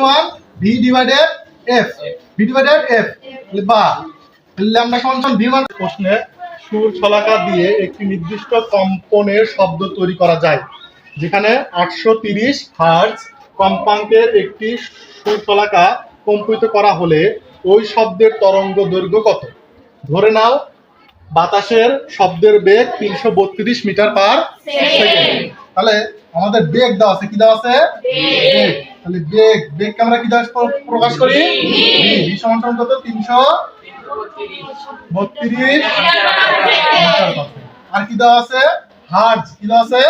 সমান b divided F, b divided F, বা lambda সমান সমান ভি মান। প্রশ্নে সুর ছলাকা দিয়ে একটি নির্দিষ্ট কম্পনের শব্দ তৈরি করা যায়, যেখানে 830 হার্টজ কম্পাঙ্কের একটি সুর ছলাকা কম্পিত করা হলে ওই শব্দের তরঙ্গ দৈর্ঘ্য কত? ধরে নাও বাতাসের শব্দের বেগ 332 মিটার পার সেকেন্ড। তাহলে আমাদের বেগ দেওয়া আছে, কি দেওয়া আছে? বেগ। তাহলে বেগকে আমরা কি দ্বারা প্রকাশ করি? ভি সমান সমান কত? 332 মিটার। আর কি দেওয়া আছে? হার্টজ। কি দেওয়া আছে?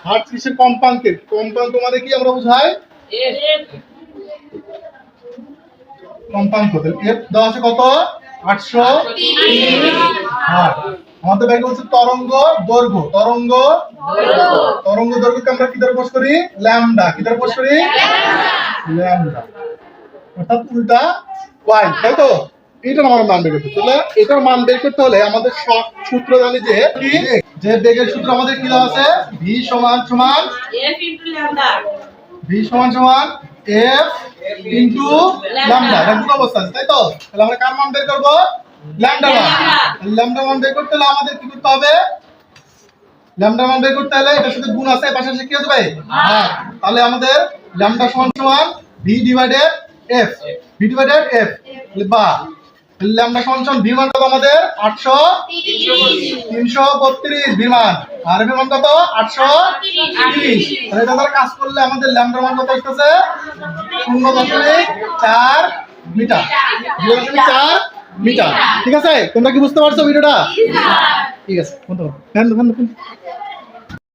হার্টজ কিসের? কম্পাঙ্কের। কম্পাঙ্ক মানে কি আমরা বুঝাই? কম্পাঙ্ক। এফ দেওয়া আছে কত? 830 হার্টজ। আমাদের ব্যাগে হচ্ছে তরঙ্গ দৈর্ঘ্য। তরঙ্গ দৈর্ঘ্যকে আমরা কি দ্বারা প্রকাশ করি? ল্যামডা। কি দ্বারা প্রকাশ করি? ল্যামডা। অর্থাৎ উল্টা ওয়াই, তাই তো? এটার আমার মান বের করতে হলে, এটার মান বের করতে হলে আমাদের সূত্র জানি যে কি, যে বেগের সূত্র আমাদের কি দেওয়া আছে? ভি সমান সমান এফ ইনটু ল্যামডা। ভি সমান সমান এফ ইনটু ল্যামডা। এটা দুটো অবস্থা আছে, তাই তো? তাহলে আমরা কার মান বের করব? ল্যামডা মান। ল্যামডা মান বের করতে হলে আমাদের কি করতে হবে? ল্যামডা মান বের করতে হলে এটার সাথে গুণ আছে, পাশাপাশি কি হবে? ভাগ। তাহলে আমাদের ল্যামডা সমান সমান b divided F, b divided F, বা ল্যামডা সমান সমান ভি মান কত আমাদের? 332 ভি মান। আর ভি মান কত? 830। তাহলে এটা আমরা কাজ করলে আমাদের ল্যামডা মান কত আসছে? 0.4 মিটার। 0.4 মিটার। ঠিক আছে? তোমরা কি বুঝতে পারছো ভিডিওটা? ঠিক আছে, বন্ধু।